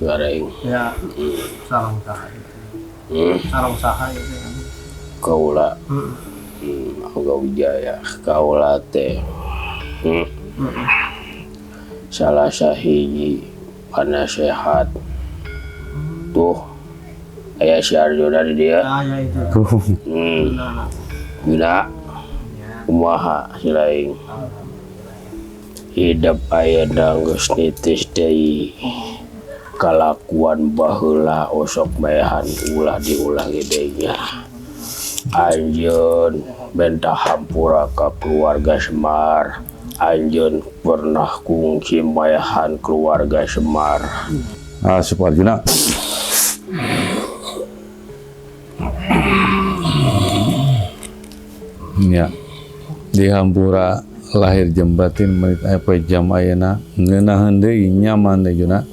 Garing. Ya, sarang saha itu. Sarang saha itu ya. Kaula. Angga Wijaya. Kaula teh. Salah sahiji penasehat. Tuh. Aya si Arjo dari dia. Ah, ya itu. Guna. Kumaha silaing. Hidup aya geus nitis deui. Kalakuan baheula osok maehan ulah diulang deui nya. Anjeun bentah hampura ka keluarga Semar. Anjeun pernah kungsi maehan keluarga Semar. Suparjuna. Ya. Di hampura lahir jam batin menit apa jam ayeuna ngeunaheun deui nyaman deui Juna.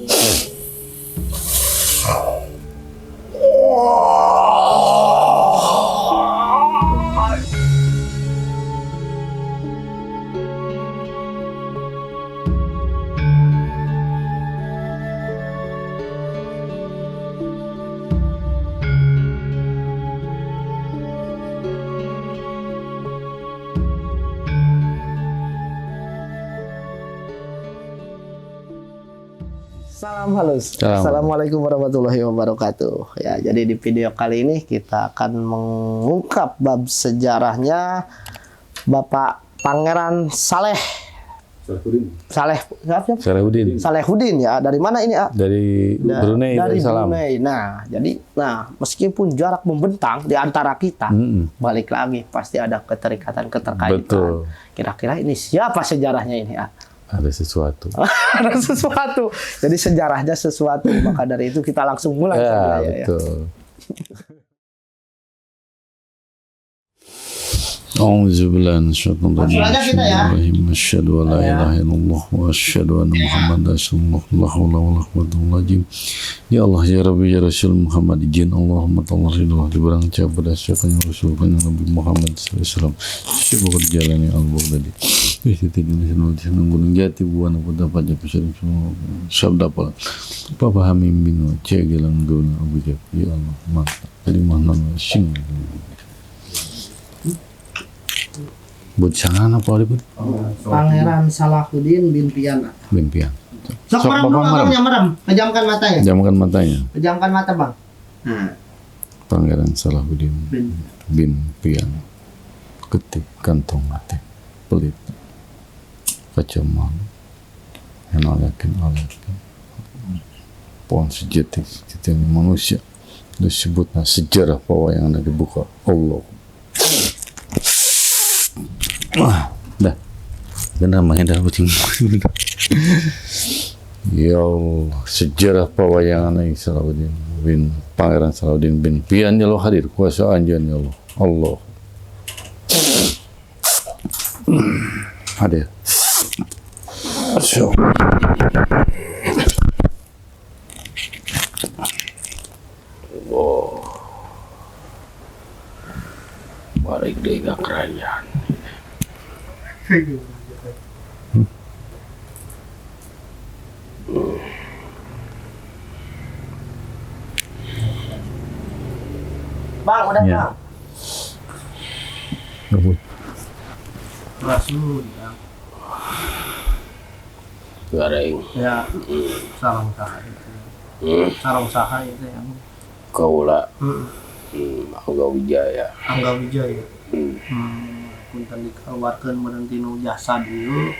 Salam halus. Salam. Assalamualaikum warahmatullahi wabarakatuh. Ya, jadi di video kali ini kita akan mengungkap bab sejarahnya Bapak Pangeran Salehudin ya. Dari mana ini, A? Dari Brunei. Dari Salam. Brunei. Nah, meskipun jarak membentang di antara kita, balik lagi pasti ada keterikatan. Betul. Kira-kira ini siapa sejarahnya ini, A? Ada sesuatu. Ada sesuatu. Jadi sejarahnya sesuatu. Maka dari itu kita langsung mulai. Ya, betul. A'udzubillahi minasyaitonir asyhadu an la ilaha illallah wa asyhadu anna Muhammadan rasulullah. Ya Allah ya Rabbi ya Rasul Muhammad izin Allahumma ta'ala diberang cabada syafaatnya Rasul Nabi Muhammad sallallahu alaihi wasallam. Syukur jalani al-Baghdadi. Itu di sana gunung jati buana pada pajak pesaing semua sabda apa Papa Hamim bin cegelang dulu abujak ya Allah mantap jadi mana sing buat sana apa ribut Pangeran Salehudin bin Pian. Sok merem, pejamkan matanya. Jamkan matanya. Pejamkan mata, Bang. Pangeran Salehudin bin Pian. Ketik kantong mati. Pelit. Kacamata. Yang yakin. Pohon sejati manusia. Disebutnya sejarah bahwa yang ada dibuka Allah. Dah. Benar dah kucing. Ya Allah, sejarah pewayangan Salehudin bin Pangeran Salehudin bin Pian ya Allah hadir kuasa anjan ya Allah. Allah. Hadir. Oh. Balik deh ke kerajaan. Bang, udah Ya. Bang. Ngebut. Rasul ya. Garing. Ya, sarang saha itu. Sarang saha itu yang Kaula. Angga Wijaya. Angga Wijaya. Punten dikeluarkeun meureun tinu jasa dulu.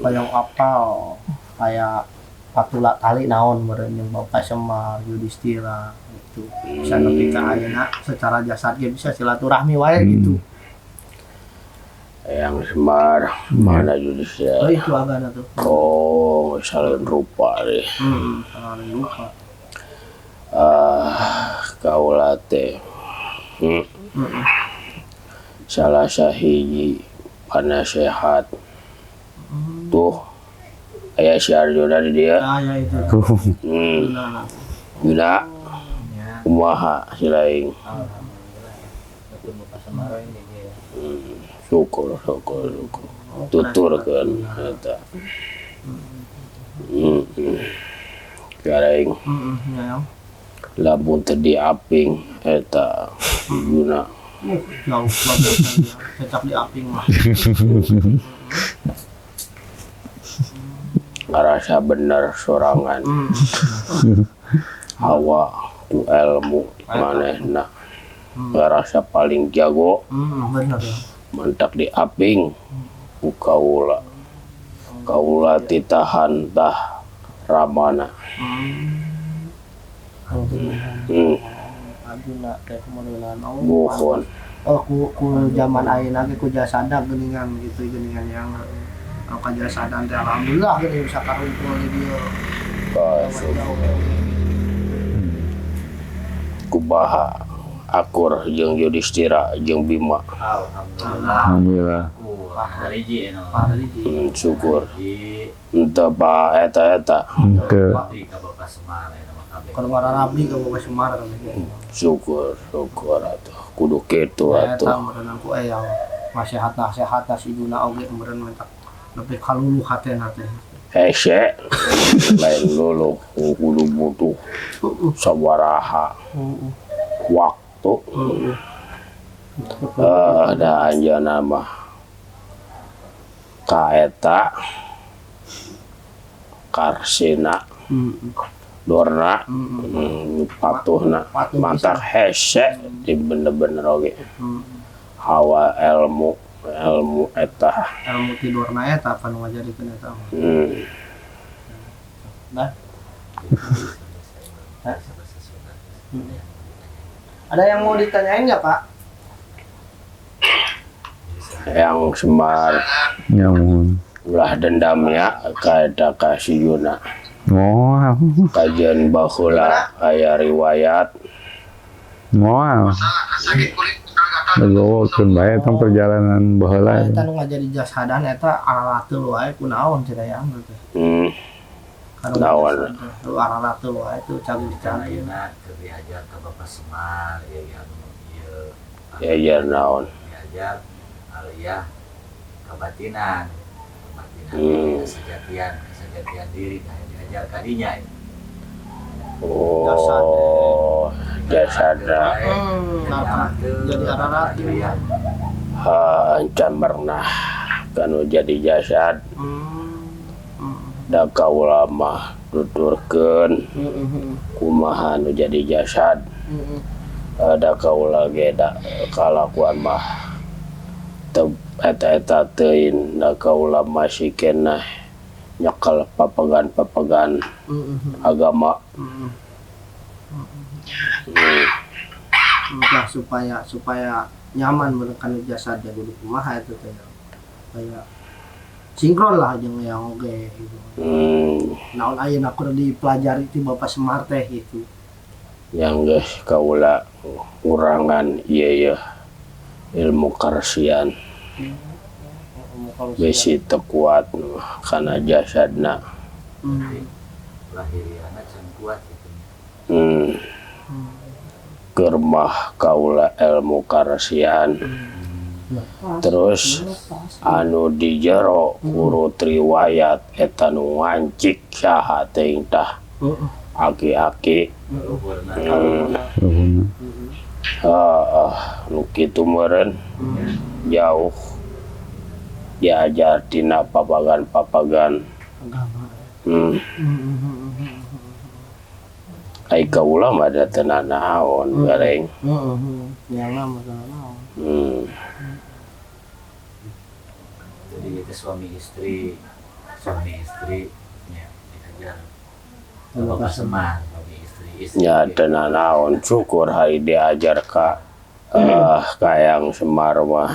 Kayak apal, kayak patula tali naon meureun jeung Bapak Semar, Yudhistira gitu. Bisa nepi ka ayeuna secara jasad ge bisa silaturahmi wae gitu. Yang Semar, mana Yudhistira? Oh itu agana tuh. Oh, salin rupa deh. Salah lupa. Kaula teh. Salah sahiji penasehat. Tuh. Aya si Arjo dari dia. Ah ya itu. Guna. Kumaha silaing. Syukur. Tuturkeun eta. gareng Ya. lamun teu diaping eta guna Jauh banget dia. Cecak di aping mah. ngarasa bener sorangan hawa ku ilmu manehna ngarasa paling jago Bener ya. mentak diaping ku kaula titahan tah ramana Aduna teh modelan buhon ku zaman ayeuna ge ku jasada geuningan gitu geuningan yang ka jasadan teh alhamdulillah geuning bisa karumpul di dieu. kubaha akur jeung Yudhistira jeung Bima Alhamdulillah. syukur enteu pa eta Ke Kalau marah Rabi ka Bapak Semar syukur atuh kudu kitu eta atuh meureun ku yang nasihat si Juna oge meureun mentak lebih kaluluh hatena teh. hese lain luluh kudu butuh sabaraha waktu ada anjeunna mah kaeta karsina dorna patuhna mantak hese di bener-bener oge hawa ilmu eta Ilmu tidurna eta anu ngajadikeun eta. Nah. Ada yang mau ditanyain nggak Pak? yang Semar nyamun. ulah dendamnya kaeda ka si Yuna Moal. kajian baheula aya riwayat Moal. Legowokeun bae tong perjalanan baheula. Eta nu ngajadi jasadan eta aralatul wae kunaon cenah teh. Naon? Aralatul wae itu canggih-canggih. Ayeuna keur diajar ka Bapak Semar ya naon diajar aliyah kebatinan kesejatian diri diajar kadinya oh jasada Jadi aralatul. Encan pernah kanu jadi jasad da kaula mah tuturkeun kumaha nu jadi jasad ada kaula ge da kalakuan mah eta teuin da kaula masih keneh nyekel papagan agama Nah, supaya nyaman menekan jasad ya kudu kumaha itu teh. Kayak sinkron lah jeung yang oge gitu. Naon ayeuna kudu dipelajari ti Bapak Semar teh gitu. yang geus kaula ngurangan ieu ilmu karsian besi teu kuat kana jasadna lahiriana can kuat gitu. Kermah kaula ilmu karsian terus anu di jero urut riwayat eta nu ngancik saha teuing tah aki-aki nu kitu meureun jauh diajar tina papagan ai kaula mah da teu naon gareng Yang nama naon. Jadi itu suami istri ya diajar Bapak Semar suami istri nya teu naon syukur hari diajar ka kayang Semar mah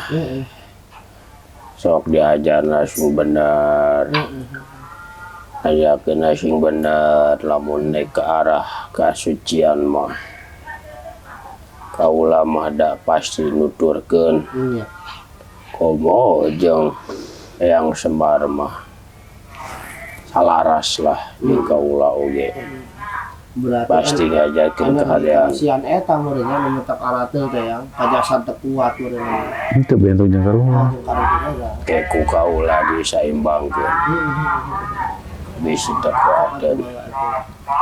sok diajarna sing bener ajakeun sing bener lamun naik ke arah kasucian mah kaula mah da pasti nuturkeun komo jeung yang Semar mah salaras lah jeung kaula oge Berarti pasti ngajarkeun kahadian sian eta meureunnya nu metak arateul teh yang kajasad teu kuat meureun. Itu bentuknya karunya. ke ku kaula disaimbangkeun bisa teu kuateun Yang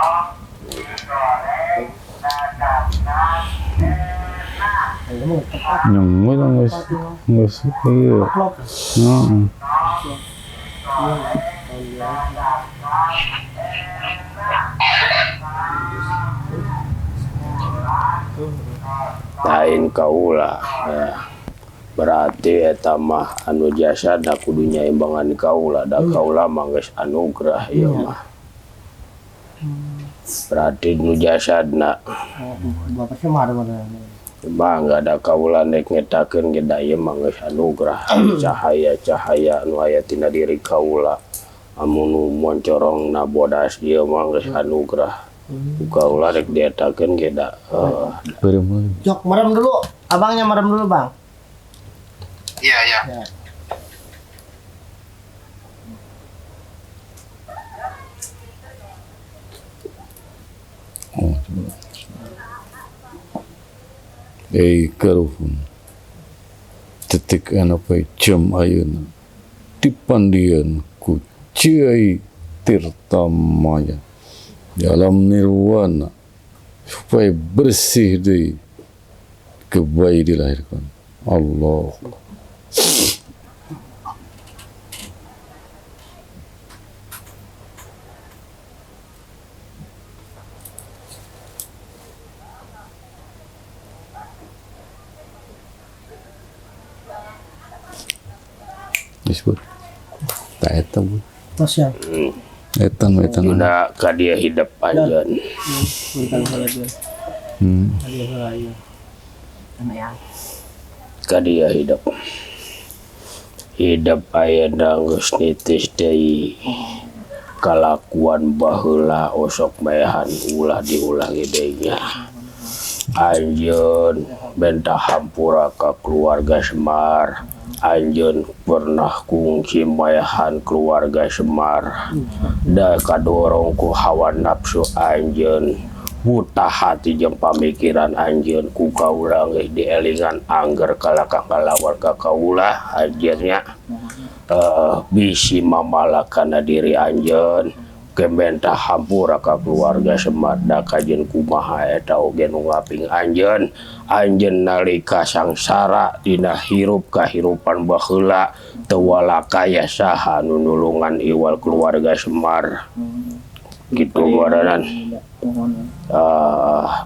lang guys. Guys, iya. Heeh. lain kaula ya. Berarti eta mah anu jasad da kudu nyaimbangan kaula da kaula mah geus anugerah ieu mah. Berarti nu jasadna Bapak sih marah mangga da kaula nek ngetakeun ge da ieu mah geus anugerah cahaya-cahaya nu aya tina diri kaula. Amun nu moncorong na bodas ieu mah geus anugerah. Kaula rek dietakeun ge da Jok, merem dulu. Abangnya merem dulu, Bang. Iya, iya. Ya. Oh, coba. Karufun. Tetik apa jam ayeuna. Dipandian ku Ciai Tirtamaya dalam nirwana supaya bersih dari kebayi dilahirkan Allah. Disebut tak etam Tos ya. etan Udah ka dia hidup anjeun. Bukan salah dia. Dia salah ya. Ka dia hidup. Hidup ayeuna geus nitis deui. Kalakuan baheula osok maehan ulah diulangi deui nya. Anjeun bentah hampura ka keluarga Semar. Anjeun pernah kungsi maehan keluarga Semar. Da kadorong ku hawa nafsu anjeun. Buta hati jeung pamikiran anjeun ku kaula geus dielingan angger kalakang-kala warga kaula anjeunnya. Bisi mamalakana diri anjeun kembentah hampura ka keluarga Semar da kajeun kumaha eta oge nu ngaping anjeun nalika sangsara dina hirup kahirupan baheula teu walakaya saha nu nulungan iwal keluarga Semar kitu goranan.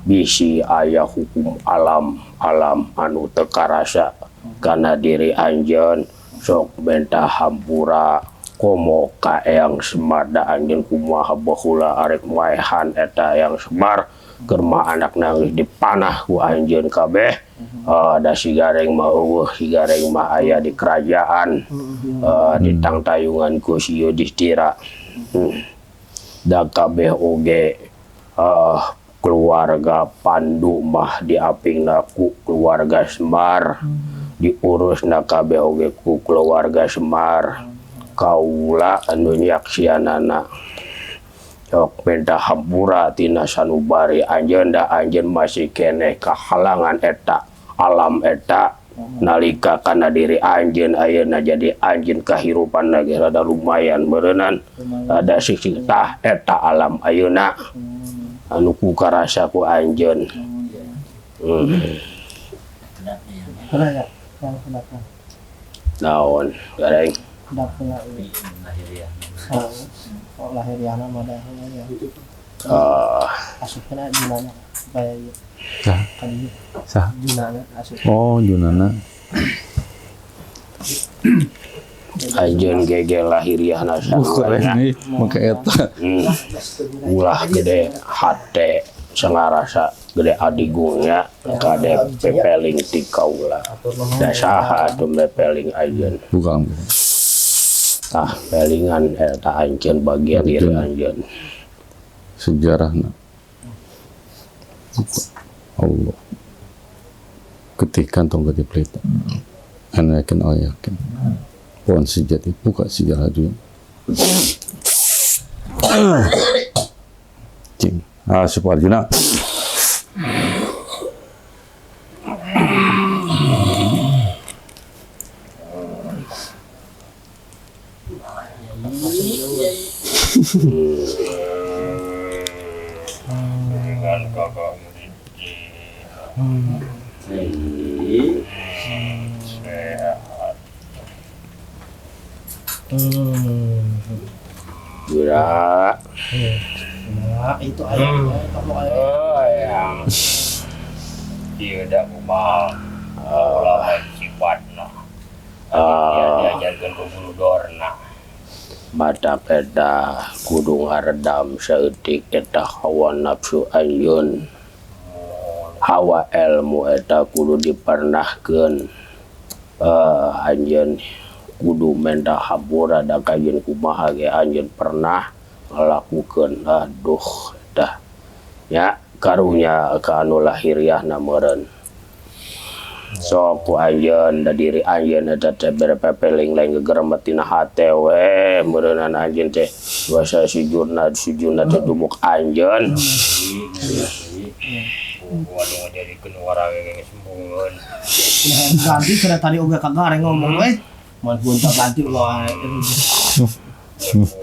Bisi aya hukum alam anu teu karasa kana diri anjeun sok bentah hampura komo ka Eyang Semar da anjeun kumaha baheula arek maehan eta Eyang Semar keur mah anakna geus dipanah ku anjeun kabeh. Da sigareng mah sigareng mah aya di kerajaan ditangtayungan ku si Yudhistira. Da kabeh oge keluarga Pandu mah diapingna ku keluarga Semar. Diurusna kabeh oge ku keluarga Semar. Kaula anu nyaksianana sok bentah hampura tina sanubari anjeun da anjeun masih keneh kahalangan eta alam eta nalika kana diri anjeun ayeuna jadi anjeun kahirupanna ge rada lumayan meureunnan ada sisitah eta alam ayeuna anu ku karasa ku anjeun. Kenapa ya? Kenapa? Naon gareng Oh, lahiriana mah dah ya. Asupna junana supaya sah junana asup. oh junana anjeun gege lahiriahna keren nih maka eta ulah gede hate sangarasa gede adigungnya kade pepeling ti kaula da saha atuh pepeling anjeun bukan tah pelingan eta anjeun bagian diri anjeun sejarahna Allah ketika tong gede pelita anakin ayakin pohon sejati buka sejarah dulu cing Suparjuna dengan kakak Rinci sehat. Gerak. Nah, itu ayam. Kamu ayam. Oh, yang dia dah kumah. Lama sifatna. Dia diajarkan ke guru dorna. Mata peda kudu ngaredam saeutik eta hawa nafsu anjeun. Hawa ilmu eta kudu dipernahkeun. Anjeun kudu menta habura da kajeun kumaha ge anjeun pernah ngalakukeun. Aduh tah nya karunya ka anu lahiriahna meureun. Sok ku anjeun da diri anjeun eta teh berepepeling lain gegeremet tina hate we meureunan anjeun teh wasa sujudna teh dumuk anjeun. Waduh ngajadikeun warage geus sembungeun. Ganti cenah tadi oge kagareng ngomong we. Mun bunta ganti ulah.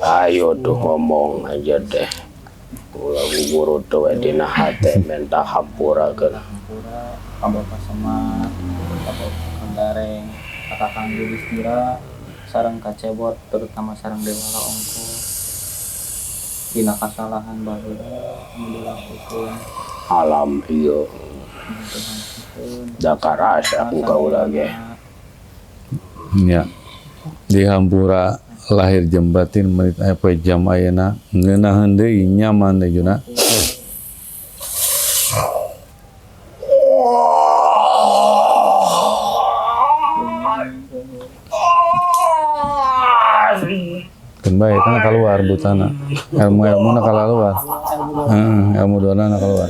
Ayo tuh ngomong aja deh. Ulah guru tuh dina hate menta hampurakeun. Kabapak Semar, Kabapak Kanggareng, Kakang Yudhistira, sareng kacebot terutama sareng Dewala Ongko. Dina kasalahan baheula anu dilakukeun. Alam ieu da karasa ku kaula ge. Ya. Di hampura lahir jam batin menit apa jam ayeuna ngeunaheun deui nyaman deui Juna. Baik, kan keluar butana. Ilmu na keluar. Ilmu dona na keluar.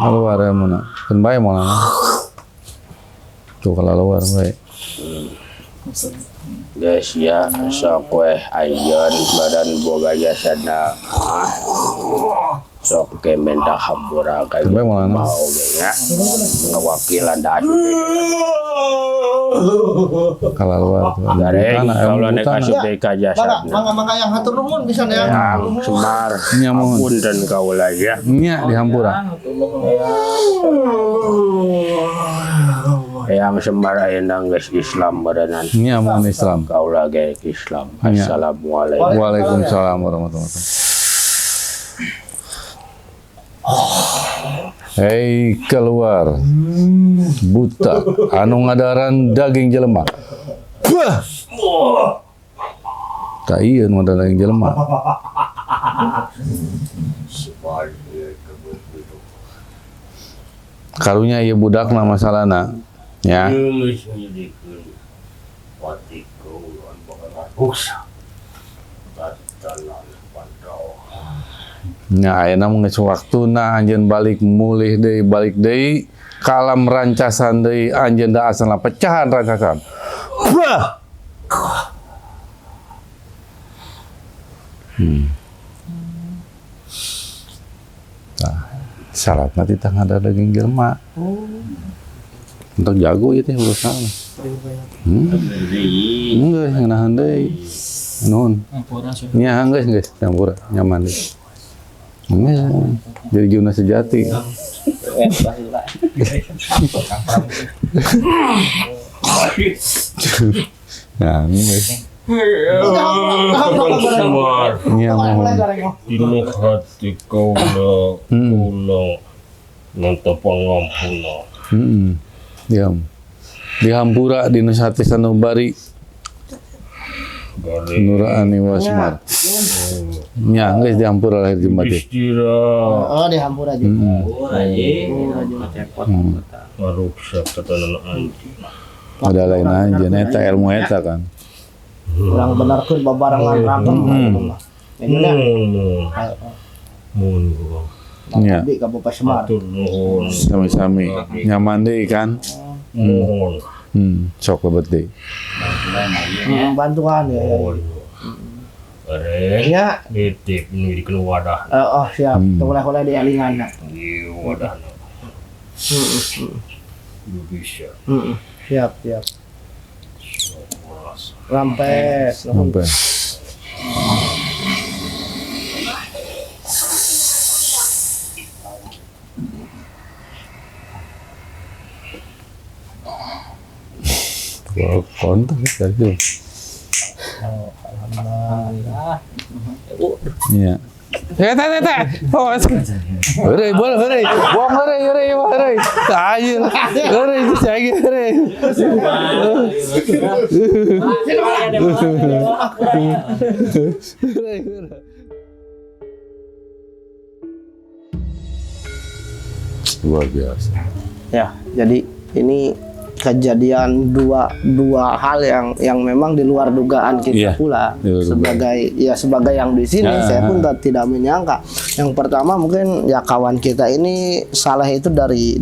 Keluar ilmu na. Kan baik malah. Tuh keluar baik. Guys ya sok weh anjeun badan boga jasana. Sok ke menta hampura ka mau ge nya. Ngawakilan da keluar tuh. Gareng kalau nek asup deui ka jasana. Mangga yang hatur nuhun bisa ya. Yang Semar. Nyamun. Punten kaula ya. Nya di hampura. Yang Semar ayeuna geus Islam berenang. Nya mun Islam. Kaula ge Islam. Assalamualaikum. Waalaikumsalam warahmatullahi wabarakatuh. Hei keluar buta anu ngadaran daging jelema. Bah. Tak iya nu ngadaran daging jelema. Karunya ieu budakna masalahna ya. Nya ayeuna mah geus waktuna anjeun balik mulih deui balik deui kalam rancasan deui anjeun da asana pecahan rancasan. Bah. Nah, syarat nanti tang ada daging jelema. Untuk jago itu urusan. Enggak, yang nahan deui. Nuhun. Nya geus campur nyaman deui. Jadi Juna sejati. Nah, ini Semar. Iya, mohon. Dino hati kaula nanti pangampuna. Diam. Di hampura di Nusati Sanubari. Nurani Wasmar. Nya geus di hampura lahir jembati. Istirahat. Oh, di hampura aja. Maruksa katanan anjing. Ada lain aja eta ilmu eta kan. Urang benarkeun babarengan ragem. Mun. Nya. Di Kabupaten Semar. Matur nuhun. Sami-sami nyaman deui kan. Mohon. Sok lebet deui. Bantuan ya. Arek. Ya. Nitip nu di wadah. Oh, siap. Oleh-oleh di alinganna. Di wadahna. Bisa. Siap. Rampes. Sampai. kontak tadi. Alhamdulillah. Iya. Ya teh. Oh, heureui boleh heureui. Buang heureui. Ayo. Heureui cagi heureui. Luar biasa. Ya, jadi ini kejadian dua hal yang memang di luar dugaan kita Iya, pula. di luar Sebagai yang di sini Ya. saya pun tidak menyangka. Yang pertama mungkin ya kawan kita ini Saleh itu dari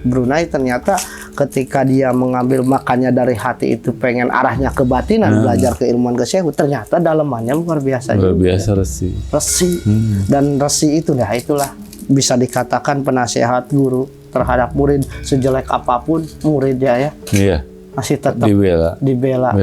Brunei, ternyata ketika dia mengambil makannya dari hati itu pengen arahnya ke batinan, belajar keilmuan ke Syekh, ternyata dalamannya luar biasa Luar juga. biasa resi. Dan resi itu ya itulah bisa dikatakan penasehat guru terhadap murid. Sejelek apapun muridnya ya Iya. masih tetap Dibela. dibela.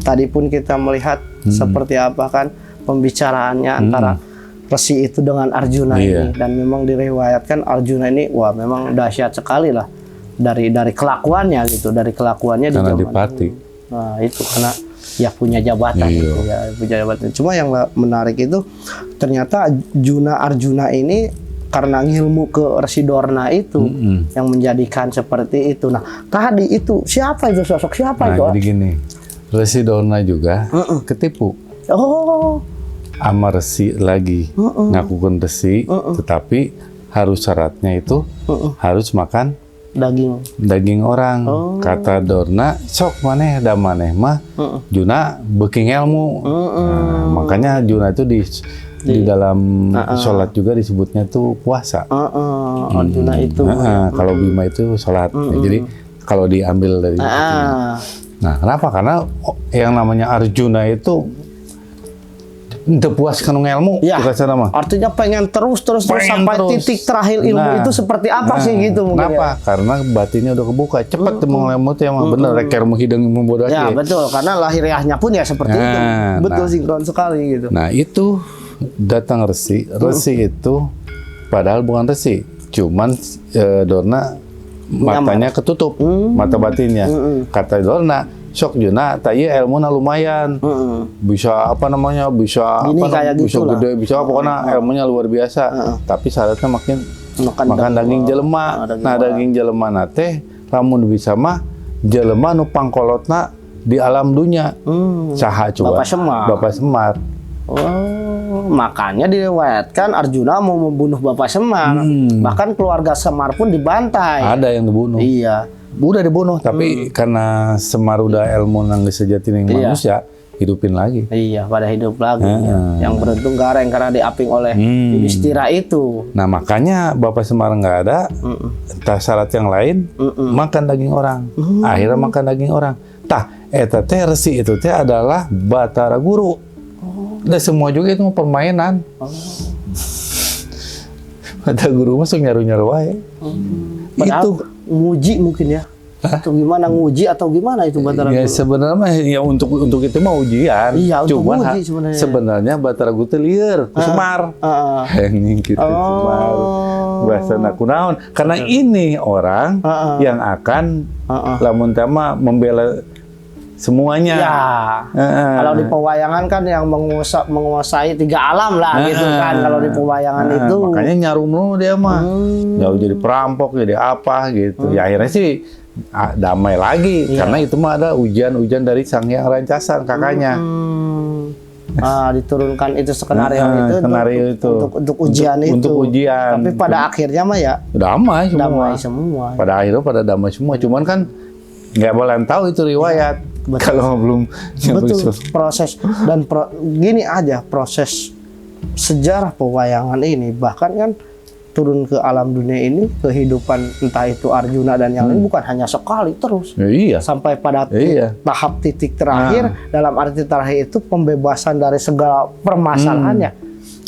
Tadi pun kita melihat seperti apa kan pembicaraannya antara Resi itu dengan Arjuna Iya. ini, dan memang diriwayatkan Arjuna ini wah memang dahsyat sekali lah dari kelakuannya gitu, dari kelakuannya Karena di zaman dipati. dulu. Nah itu karena ya punya jabatan Iya. gitu ya, punya jabatan. Cuma yang menarik itu ternyata Arjuna ini karena ngilmu ke Resi Dorna itu yang menjadikan seperti itu. Nah tadi itu siapa itu sosok siapa Nah, itu? jadi gini, Resi Dorna juga ketipu. Oh, Sama Resi lagi ngakukan Resi, tetapi harus syaratnya itu harus makan daging orang. Kata Dorna, sok maneh da maneh mah Juna beuking ilmu. Nah, makanya Juna itu di dalam sholat juga disebutnya tuh puasa. Arjuna itu. Kalau Bima itu sholat. Ya, jadi kalau diambil dari nah, kenapa? Karena yang namanya Arjuna itu ente puas kanu ilmu, Ya, bukan mah. artinya pengen terus sampai terus. titik terakhir ilmu itu seperti apa sih gitu mungkin. Kenapa? Karena batinnya udah kebuka, cepat mau ilmu itu emang bener reker mau hidung membodoh Ya aja. betul, karena lahiriahnya pun ya seperti itu. Betul, Nah. sinkron sekali gitu. Nah itu datang Resi itu padahal bukan Resi, cuman Dorna matanya ketutup, mata batinnya. Kata Dorna, sok Juna, tayi ilmunya lumayan, bisa apa namanya, bisa Gini apa, kayak bisa gitu lah. gede, bisa pokoknya ilmunya luar biasa. Tapi syaratnya makan daging jelema. Nah daging jelema nate, lamun bisa mah jelema nu pangkolotna di alam dunia. Saha coba? Bapak Semar. Oh, makanya diriwayatkan Arjuna mau membunuh Bapak Semar. Bahkan keluarga Semar pun dibantai. Ada yang dibunuh. Iya. Udah dibunuh, tapi karena Semar udah ilmu nang sejati ning manusia, hidupin lagi. Iya, pada hidup lagi. Ya. Yang beruntung gareng karena diaping oleh Yudhistira itu. Nah makanya Bapak Semar nggak ada, entah syarat yang lain, makan daging orang. Akhirnya makan daging orang. Tah, eta teh Resi itu teh adalah Batara Guru. Dan semua juga itu permainan. Batara Guru masuk nyaru-nyaru wae. Padahal Itu nguji mungkin ya. Atau gimana nguji atau gimana itu Batara ya Guru? sebenarnya mah ya untuk itu mah ujian. Iya, untuk Cuman uji sebenarnya. sebenarnya Batara Guru teh lieur ku Semar. Henging gitu Semar. Bahasa nakunaon. Karena ini orang yang akan lamun tema membela semuanya. Ya. Kalau di pewayangan kan yang menguasai 3 alam lah gitu kan. Kalau di pewayangan itu. Makanya nyarum lu dia mah. Jauh jadi perampok, jadi apa gitu. Ya akhirnya sih damai lagi. Karena itu mah ada ujian-ujian dari Sang Hyang Rancasan kakaknya. Diturunkan itu skenario itu untuk ujian itu. Untuk ujian. Tapi pada akhirnya mah ya damai semua. Pada akhirnya pada damai semua. Cuman kan nggak boleh tahu itu riwayat. Kalau belum betul proses dan gini aja proses sejarah pewayangan ini, bahkan kan turun ke alam dunia ini kehidupan entah itu Arjuna dan yang lain bukan hanya sekali terus. Iya. Sampai pada Iya. tahap titik terakhir, dalam arti terakhir itu pembebasan dari segala permasalahannya.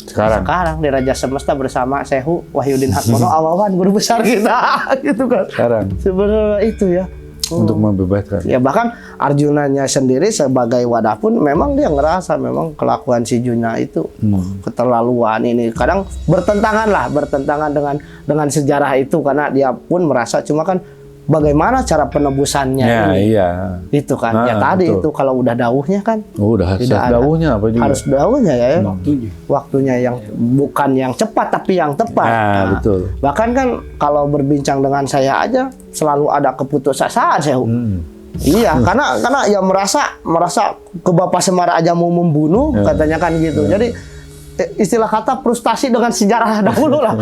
Sekarang di Raja Semesta bersama Sehu Wahyudin Hatmono Awawan, guru besar kita gitu kan. Sekarang Sebenarnya itu ya. untuk membebaskan. Ya bahkan Arjunanya sendiri sebagai wadah pun memang dia ngerasa memang kelakuan si Juna itu keterlaluan ini. Kadang bertentangan dengan sejarah itu karena dia pun merasa, cuma kan bagaimana cara penebusannya Ya, ini. iya. Itu kan. Ya tadi betul. itu kalau udah dauhnya kan Udah Tidak ada. dauhnya apa juga. harus dauhnya ya. Waktunya. Waktunya yang bukan yang cepat tapi yang tepat. Nah, betul. Bahkan kan kalau berbincang dengan saya aja selalu ada keputusasaan saya. Iya, karena ya merasa ke Bapak Semar aja mau membunuh katanya kan gitu. Jadi istilah kata frustasi dengan sejarah dahulu lah.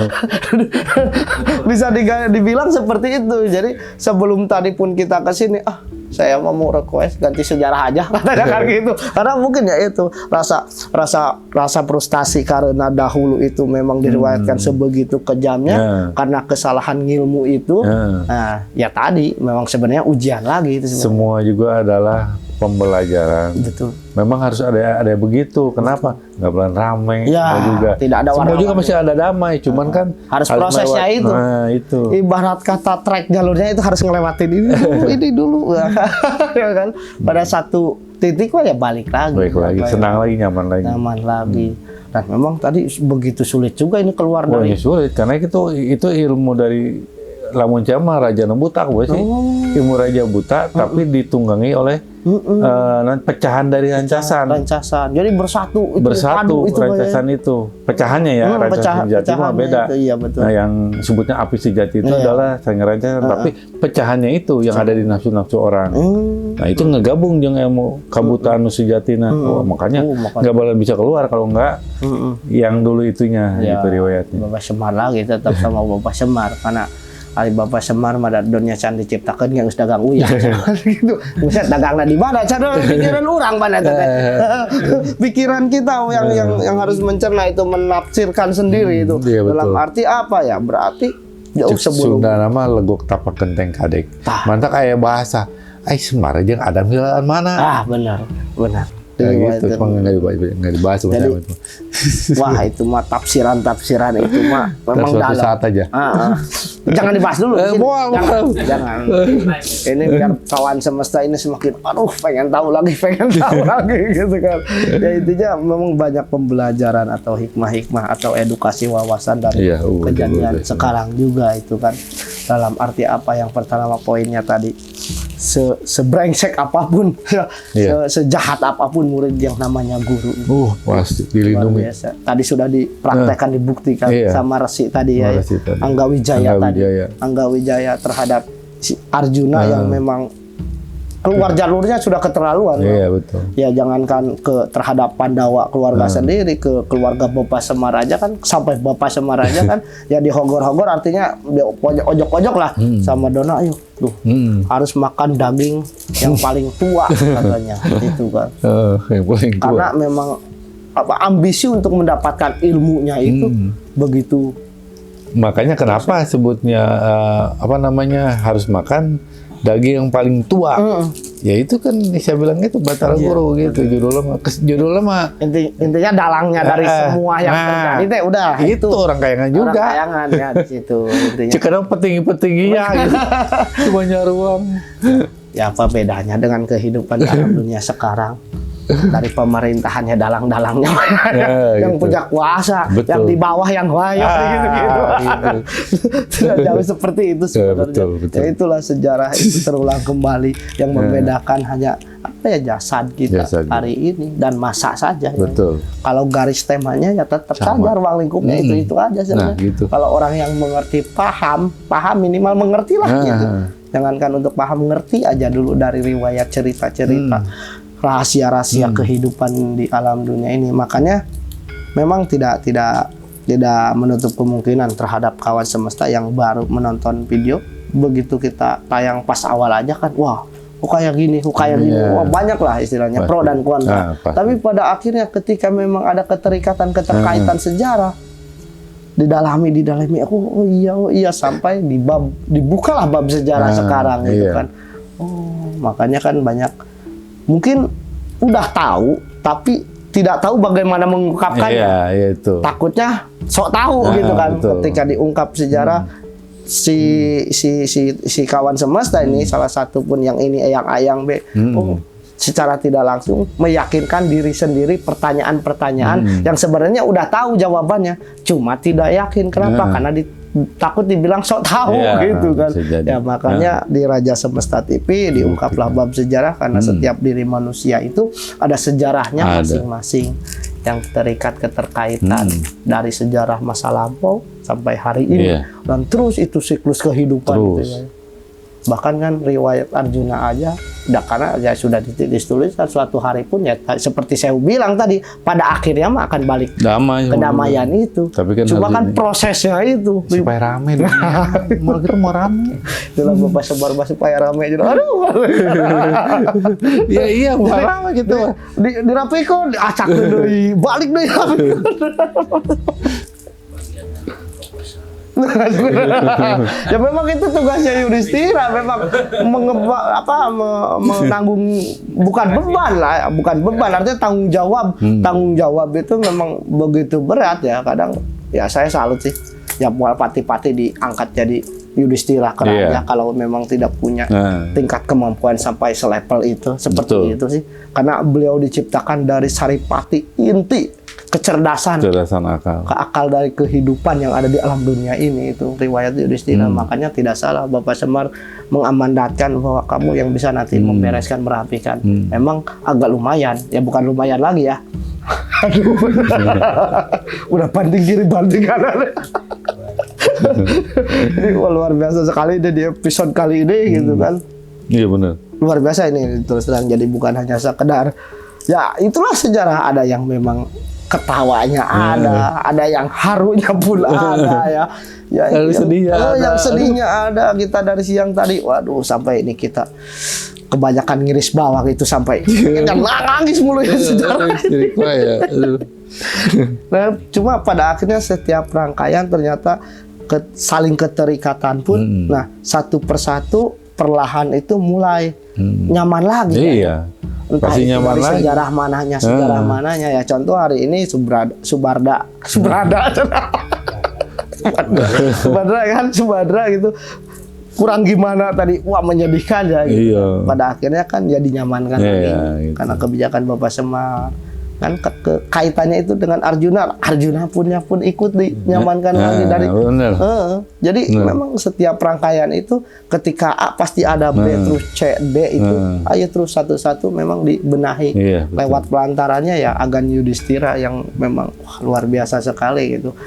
Bisa dibilang seperti itu. Jadi sebelum tadi pun kita ke sini, saya mau request ganti sejarah aja katanya kan gitu. Karena mungkin ya itu rasa frustasi karena dahulu itu memang diriwayatkan sebegitu kejamnya karena kesalahan ilmu itu. Nah, ya tadi memang sebenarnya ujian lagi itu sebenarnya. Semua juga adalah pembelajaran. Betul. Memang harus ada begitu. Kenapa? Nggak boleh ramai. Ya, juga. tidak ada Semua warna-warni. juga masih ada damai. Cuman kan Harus prosesnya lewat. itu. Nah, itu. Ibarat kata trek jalurnya itu harus ngelewatin ini dulu ya kan. Pada satu titik ya balik lagi. Baik lagi, senang lagi, nyaman lagi. Nyaman lagi. Dan memang tadi begitu sulit juga ini keluar Wah, dari ini sulit karena itu ilmu dari lamun Cama Raja Buta sih. Ilmu Raja Buta tapi ditunggangi oleh pecahan dari rancasan. Jadi bersatu itu Bersatu itu rancasan itu. Pecahannya ya, rancasan sejati mah beda. Itu, iya, betul. Nah, yang sebutnya api sejati itu adalah sang rancasan, tapi pecahannya itu yang ada di nafsu-nafsu orang. Nah, itu ngegabung jeung ilmu kabuta anu sejatina. Makanya nggak boleh bisa keluar kalau nggak yang dulu itunya gitu riwayatnya. Bapak Semar lagi tetap sama Bapak Semar karena Ali Bapak Semar mah dunia can diciptakeun yang geus dagang uyah gitu. Buset dagangna di mana? Cara pikiran orang pada pikiran kita yang harus mencerna itu menafsirkan sendiri itu. Iya, Dalam arti apa ya? Berarti jauh sebelum Sunda nama legok tapak genteng kadek. Mantap kayak bahasa. Semar jeung Adam hilaan mana? Benar. Ya gitu, cuma nggak dibahas sebenarnya itu. Wah itu mah tafsiran itu mah memang Suatu dalam. saat aja. Jangan dibahas dulu. Jangan. Jangan. Ini biar kawan semesta ini semakin, pengen tahu lagi gitu kan. Ya intinya memang banyak pembelajaran atau hikmah atau edukasi wawasan dari kejadian sekarang juga itu kan. Dalam arti apa yang pertama poinnya tadi. Sebrengsek apapun, sejahat apapun murid yang namanya guru. Pasti dilindungi. Tadi sudah dipraktekkan, dibuktikan sama Resi tadi ya. Angga Wijaya tadi. Angga Wijaya terhadap si Arjuna yang memang keluar jalurnya sudah keterlaluan. Iya, betul. Ya jangankan terhadap Pandawa keluarga sendiri, ke keluarga Bapak Semar aja kan, sampai Bapak Semar aja kan ya dihogor-hogor, artinya dia ojok-ojok lah sama Dona, ayo tuh harus makan daging yang paling tua katanya itu kan. Yang paling tua. Karena memang ambisi untuk mendapatkan ilmunya itu begitu. Makanya kenapa sebutnya harus makan daging yang paling tua. Ya itu kan saya bilang itu Batara Guru gitu judulnya mah intinya dalangnya dari semua yang terjadi teh udah itu orang kayangan juga. Orang kayangan ya di situ intinya. Kadang petinggi-petingginya gitu. Cuma nyaruang. Ya apa bedanya dengan kehidupan dalam dunia sekarang? Dari pemerintahannya dalang-dalangnya yang gitu. punya kuasa, Betul. yang di bawah yang wayang gitu. Tidak jauh seperti itu sebenarnya. Betul. Ya itulah sejarah itu terulang kembali yang membedakan hanya jasad kita hari ini dan masa saja. Betul. Ya. Kalau garis temanya ya tetap saja ruang lingkupnya itu aja sebenarnya. Gitu. Kalau orang yang mengerti paham minimal mengerti lah gitu. Jangankan untuk paham, mengerti aja dulu dari riwayat cerita-cerita. Rahasia-rahasia kehidupan di alam dunia ini. Makanya memang tidak menutup kemungkinan terhadap kawan semesta yang baru menonton video, begitu kita tayang pas awal aja kan, wah kayak gini, wah banyak lah istilahnya pro dan kontra. Tapi pada akhirnya ketika memang ada keterikatan sejarah, didalami, iya sampai dibukalah bab sejarah sekarang gitu kan. Makanya kan banyak mungkin udah tahu tapi tidak tahu bagaimana mengungkapkannya. Iya, itu. Takutnya sok tahu gitu kan. Betul. Ketika diungkap sejarah si kawan semesta ini salah satu pun yang ini yang ayang B. secara tidak langsung meyakinkan diri sendiri pertanyaan-pertanyaan yang sebenarnya udah tahu jawabannya, cuma tidak yakin. Kenapa? Karena takut dibilang sok tahu gitu kan. Ya makanya di Raja Semesta TV diungkaplah bab sejarah, karena setiap diri manusia itu ada sejarahnya masing-masing yang terikat keterkaitan dari sejarah masa lampau sampai hari ini dan terus itu siklus kehidupan gitu ya. Bahkan kan riwayat Arjuna aja karena ya sudah ditulis suatu hari pun ya seperti saya bilang tadi, pada akhirnya mah akan balik kedamaian itu. Tapi kan cuma kan prosesnya itu supaya rame malah gitu mau rame. Itulah Bapak Semar supaya rame juga. Aduh. Iya mau rame gitu. Dirapiko acak deui, balik deui. Ya memang itu tugasnya Yudhistira, memang menanggung, bukan beban lah, bukan beban, artinya tanggung jawab. Tanggung jawab itu memang begitu berat ya. Kadang ya saya salut sih, ya pati-pati diangkat jadi Yudhistira ke raja kalau memang tidak punya tingkat kemampuan sampai selevel itu, seperti itu sih. Karena beliau diciptakan dari saripati inti kecerdasan akal dari kehidupan yang ada di alam dunia ini, itu riwayat Yudhistira. Makanya tidak salah Bapak Semar mengamandatkan bahwa kamu yang bisa nanti membereskan, merapikan. Memang agak lumayan, ya bukan lumayan lagi ya. Aduh, udah banding kiri banding kanan. Ini luar biasa sekali di episode kali ini gitu kan. Iya benar. Luar biasa ini terus terang, jadi bukan hanya sekedar ya itulah sejarah, ada yang memang ketawanya ada yang harunya pun ada ya. Ya yang sedihnya ada. Kita dari siang tadi, waduh, sampai ini kita kebanyakan ngiris bawang itu sampai nangis mulu ya sejarah. Nah, cuma pada akhirnya setiap rangkaian ternyata saling keterikatan pun, nah satu persatu perlahan itu mulai nyaman lagi. Iya. Entah pasti itu nyaman dari lagi. sejarah mananya ya. Contoh hari ini Subadra gitu. Kurang gimana tadi, wah menyedihkan ya gitu. Iya. Pada akhirnya kan ya dinyamankan lagi gitu. karena kebijakan Bapak Semar. Kan kaitannya itu dengan Arjuna pun ikut dinyamankan lagi dari jadi memang setiap rangkaian itu ketika A pasti ada B terus C D itu ayo terus satu-satu memang dibenahi lewat pelantarannya ya Agan Yudhistira yang memang luar biasa sekali gitu.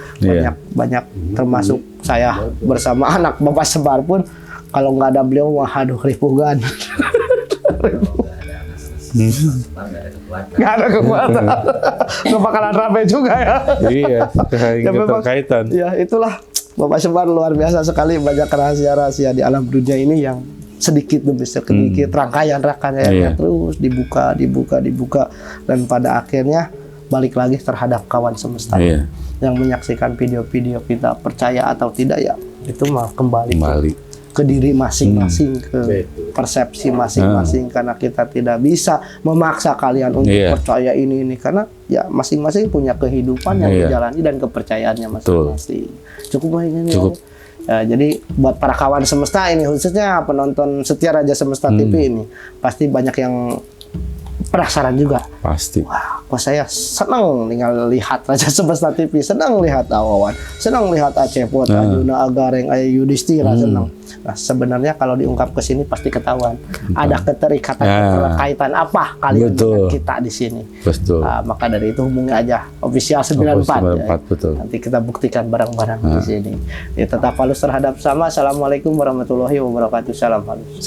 Banyak termasuk saya bersama anak Bapak Semar pun kalau nggak ada beliau wah aduh ripugan. Nggak ada kekuatan, nggak bakalan rame juga ya. Iya, keterkaitan. Ya itulah Bapak Semar luar biasa sekali, banyak rahasia-rahasia di alam dunia ini yang sedikit demi sedikit rangkaian terus dibuka dan pada akhirnya balik lagi terhadap kawan semesta yang menyaksikan video-video kita, percaya atau tidak ya itu mah kembali ke diri masing-masing, ke persepsi masing-masing, karena kita tidak bisa memaksa kalian untuk percaya ini karena ya masing-masing punya kehidupan yang dijalani dan kepercayaannya masing-masing. Cukup ini. Cukup. Ya, jadi buat para kawan semesta ini, khususnya penonton setia Raja Semesta TV ini, pasti banyak yang penasaran juga. Pasti. Wah, kok saya senang tinggal lihat Raja Semesta TV, senang lihat Awawan, senang lihat Acepot, Arjuna, Agareng, Yudhistira, senang. Nah, sebenarnya kalau diungkap ke sini pasti ketahuan ada keterkaitan apa kalian dengan kita di sini. Betul. Maka dari itu hubungi aja official 94. Betul. Nanti kita buktikan bareng-bareng di sini. Ya, tetap halus terhadap sama. Assalamualaikum warahmatullahi wabarakatuh. Salam halus.